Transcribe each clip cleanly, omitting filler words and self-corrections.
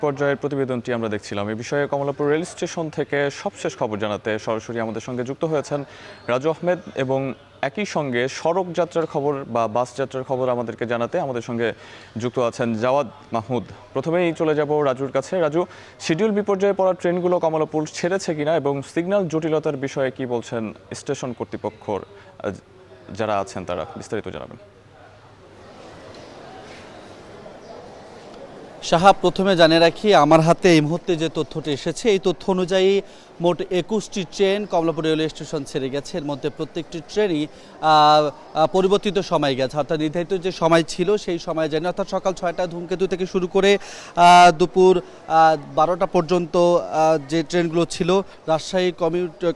পর্যায়ের প্রতিবেদনটি আমরা দেখছিলাম। এই বিষয়ে কমলাপুর রেল স্টেশন থেকে সবশেষ খবর জানাতে সরাসরি আমাদের সঙ্গে যুক্ত হয়েছেন রাজু আহমেদ এবং একই সঙ্গে সড়ক যাত্রার খবর বা বাস যাত্রার খবর আমাদেরকে জানাতে আমাদের সঙ্গে যুক্ত আছেন জাওয়াদ মাহমুদ। প্রথমেই চলে যাব রাজুর কাছে। রাজু, শিডিউল বিপর্যয়ে পড়া ট্রেনগুলো কমলাপুর ছেড়েছে কিনা এবং সিগন্যাল জটিলতার বিষয়ে কি বলছেন স্টেশন কর্তৃপক্ষর যারা আছেন, তারা বিস্তারিত জানাবেন। সাহা, প্রথমে জানিয়ে রাখি আমার হাতে এই মুহূর্তে যে তথ্যটি এসেছে এই তথ্য অনুযায়ী মোট 21টি ট্রেন কমলাপুর রেলওয়ে স্টেশন ছেড়ে গেছে। এর মধ্যে প্রত্যেকটি ট্রেনই পরিবর্তিত সময় গেছে, অর্থাৎ নির্ধারিত যে সময় ছিল সেই সময় যায়নি। অর্থাৎ সকাল 6টা ধূমকেতু থেকে শুরু করে দুপুর 12টা পর্যন্ত যে ট্রেনগুলো ছিল রাজশাহী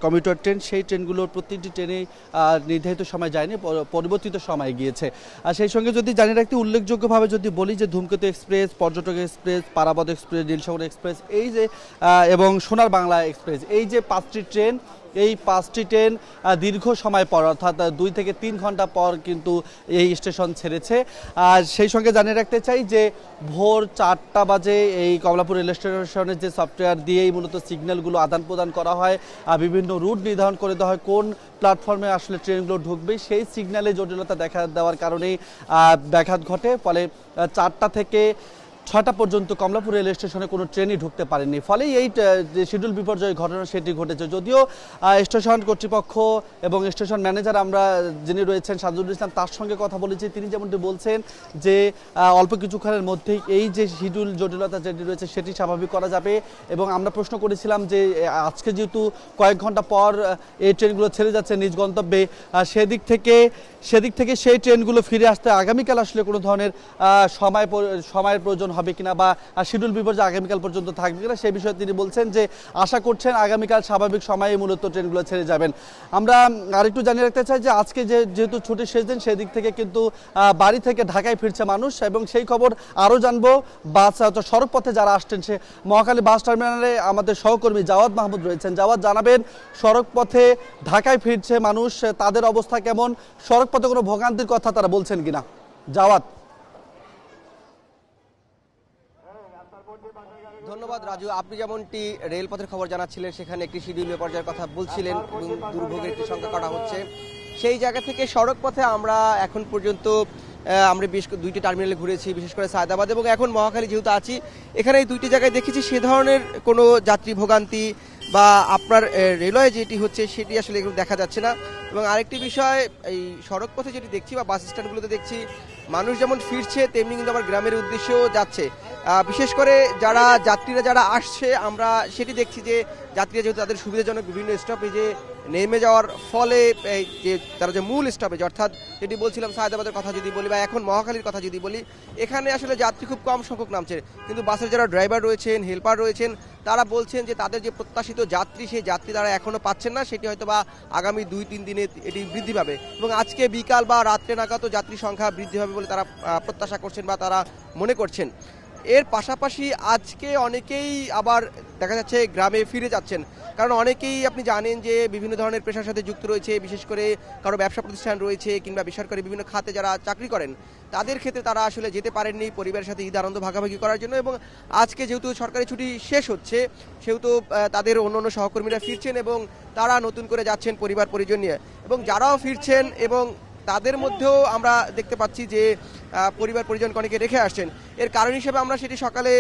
কমিউটার ট্রেন, সেই ট্রেনগুলোর প্রত্যেকটি ট্রেনেই নির্ধারিত সময় যায়নি, পরিবর্তিত সময় গিয়েছে। আর সেই সঙ্গে যদি জানিয়ে রাখতে উল্লেখযোগ্যভাবে যদি বলি যে ধূমকেতু এক্সপ্রেস, পর্যটক express, Parabat express, Nilsagar express এই যে এবং সোনার বাংলা এক্সপ্রেস, এই যে 5টি ট্রেন, এই 5টি ট্রেন দীর্ঘ সময় পর অর্থাৎ 2 থেকে 3 ঘন্টা পর কিন্তু এই স্টেশন ছেড়েছে। আর সেই সঙ্গে জানিয়ে রাখতে চাই যে ভোর 4টা বাজে এই কমলাপুর রেল স্টেশনের যে সফটওয়্যার দিয়েই মূলত সিগন্যালগুলো আদান প্রদান করা হয়, বিভিন্ন রুট নির্ধারণ করে দেওয়া হয় কোন প্ল্যাটফর্মে আসলে ট্রেনগুলো ঢুকবে। সেই সিগন্যালে জটিলতা দেখা দেওয়ার কারণেই ব্যাঘাত ঘটে। ফলে 4টা থেকে 6টা পর্যন্ত কমলাপুর রেল স্টেশনে কোনো ট্রেনই ঢুকতে পারেনি। ফলে এই যে শিডিউল বিপর্যয় ঘটনা সেটি ঘটেছে। যদিও স্টেশন কর্তৃপক্ষ এবং স্টেশন ম্যানেজার আমরা যিনি রয়েছেন সাজুল ইসলাম, তার সঙ্গে কথা বলেছি। তিনি যেমনটি বলছেন যে অল্প কিছুক্ষণের মধ্যেই এই যে শিডিউল জটিলতা যেটি রয়েছে সেটি স্বাভাবিক করা যাবে। এবং আমরা প্রশ্ন করেছিলাম যে আজকে যেহেতু কয়েক ঘন্টা পর এই ট্রেনগুলো ছেড়ে যাচ্ছে নিজ গন্তব্যে, সেদিক থেকে সেই ট্রেনগুলো ফিরে আসতে আগামীকাল আসলে কোনো ধরনের সময়ের প্রয়োজন হবে কিনা বা শিডিউল বিপর্যয় আগামীকাল পর্যন্ত থাকবে কিনা সেই বিষয়ে তিনি বলছেন যে আশা করছেন আগামীকাল স্বাভাবিক সময়ে মূলত ট্রেনগুলো ছেড়ে যাবেন। আমরা আরেকটু জানিয়ে রাখতে চাই যে আজকে যেহেতু ছুটির শেষ দিন, সেদিক থেকে কিন্তু বাড়ি থেকে ঢাকায় ফিরছে মানুষ এবং সেই খবর আরও জানবো বাস সড়ক পথে যারা আসছেন। সে মহাখালী বাস টার্মিনালে আমাদের সহকর্মী জাওয়াদ মাহমুদ রয়েছেন। জাওয়াদ, জানাবেন সড়ক পথে ঢাকায় ফিরছে মানুষ, তাদের অবস্থা কেমন, সড়ক পথে কোনো ভোগান্তির কথা তারা বলছেন কিনা? জাওয়াদ। ধন্যবাদ রাজু। আপনি যেমনটি রেলপথের খবর জানাচ্ছিলেন, সেখানে একটি শিডিউল বিপর্যয়ের কথা বলছিলেন এবং দুর্ভোগের একটি সংখ্যা কাটা হচ্ছে। সেই জায়গা থেকে সড়ক পথে আমরা এখন পর্যন্ত বেশ 2টি টার্মিনালে ঘুরেছি, বিশেষ করে সায়দাবাদ এবং এখন মহাখালী যেহেতু আছি, এখানে এই 2টি জায়গায় দেখেছি সে ধরনের কোনো যাত্রী ভোগান্তি বা আপনার রেলওয়ে যেটি হচ্ছে সেটি আসলে এগুলো দেখা যাচ্ছে না। এবং আরেকটি বিষয়, এই সড়ক পথে যেটি দেখছি বা বাস স্ট্যান্ডগুলোতে দেখছি মানুষ যেমন ফিরছে তেমনি কিন্তু আবার গ্রামের উদ্দেশ্যেও যাচ্ছে। বিশেষ করে যাত্রীরা যারা আসছে আমরা সেটি দেখছি যে যাত্রীরা যেহেতু তাদের সুবিধাজনক বিভিন্ন স্টপেজে নেমে যাওয়ার ফলে যে তারা যে মূল স্টপেজ অর্থাৎ যেটি বলছিলাম সায়দাবাদের কথা যদি বলি বা এখন মহাখালীর কথা যদি বলি, এখানে আসলে যাত্রী খুব কম সংখ্যক নামছে। কিন্তু বাসের যারা ড্রাইভার রয়েছেন, হেল্পার রয়েছেন, তারা বলছেন যে তাদের যে প্রত্যাশিত যাত্রী সেই যাত্রী তারা এখনও পাচ্ছেন না। সেটি হয়তো বা আগামী 2-3 দিনে এটি বৃদ্ধি পাবে এবং আজকে বিকাল বা রাত্রে নাগাদও যাত্রী সংখ্যা বৃদ্ধি হবে বলে তারা প্রত্যাশা করছেন বা তারা মনে করছেন। এর পাশাপাশি আজকে অনেকেই আবার দেখা যাচ্ছে গ্রামে ফিরে যাচ্ছেন, কারণ অনেকেই আপনি জানেন যে বিভিন্ন ধরনের পেশার সাথে যুক্ত রয়েছে, বিশেষ করে কারো ব্যবসা প্রতিষ্ঠান রয়েছে কিংবা বেসরকারি বিভিন্ন খাতে যারা চাকরি করেন, তাদের ক্ষেত্রে তারা আসলে যেতে পারেননি পরিবারের সাথে ঈদ আনন্দ ভাগাভাগি করার জন্য। এবং আজকে যেহেতু সরকারি ছুটি শেষ হচ্ছে সেহেতু তাদের অন্য সহকর্মীরা ফিরছেন এবং তারা নতুন করে যাচ্ছেন পরিবার পরিজন নিয়ে। এবং যারাও ফিরছেন এবং তাদের মধ্যেও আমরা দেখতে পাচ্ছি যে পরিবার পরিজনকে অনেকে রেখে আসছেন। এর কারণ হিসেবে আমরা সেটি সকালে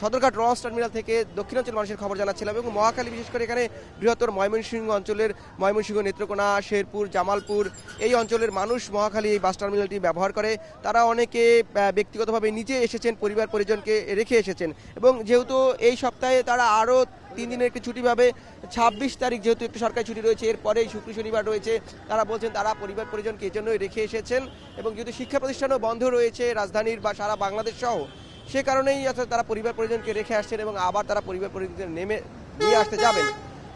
সদরঘাট লঞ্চ টার্মিনাল থেকে দক্ষিণাঞ্চল মানুষের খবর জানাচ্ছিলাম এবং মহাখালী বিশেষ করে এখানে বৃহত্তর ময়মনসিংহ অঞ্চলের ময়মনসিংহ, নেত্রকোনা, শেরপুর, জামালপুর এই অঞ্চলের মানুষ মহাখালী এই বাস টার্মিনালটি ব্যবহার করে। তারা অনেকে ব্যক্তিগতভাবে নিজে এসেছেন, পরিবার পরিজনকে রেখে এসেছেন এবং যেহেতু এই সপ্তাহে তারা আরও 3 দিনের একটি ছুটি পাবে, 26 তারিখ যেহেতু একটি সরকারি ছুটি রয়েছে, এরপরেই শুক্র শনিবার রয়েছে, তারা বলছেন তারা পরিবার পরিজনকে এই জন্যই রেখে এসেছেন। এবং যেহেতু শিক্ষা প্রতিষ্ঠানও বন্ধ রয়েছে রাজধানীর বা সারা বাংলাদেশ সহ, সে কারণেই আসলে তারা পরিবার পরিজনকে রেখে আসছেন এবং আবার তারা পরিবার পরিজন নেমে নিয়ে আসতে যাবেন।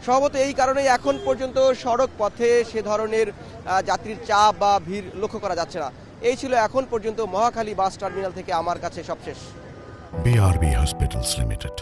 সম্ভবত এই কারণেই এখন পর্যন্ত সড়ক পথে সে ধরনের যাত্রীর চাপ বা ভিড় লক্ষ্য করা যাচ্ছে না। এই ছিল এখন পর্যন্ত মহাখালী বাস টার্মিনাল থেকে আমার কাছে সবশেষ। BRB Hospitals Limited.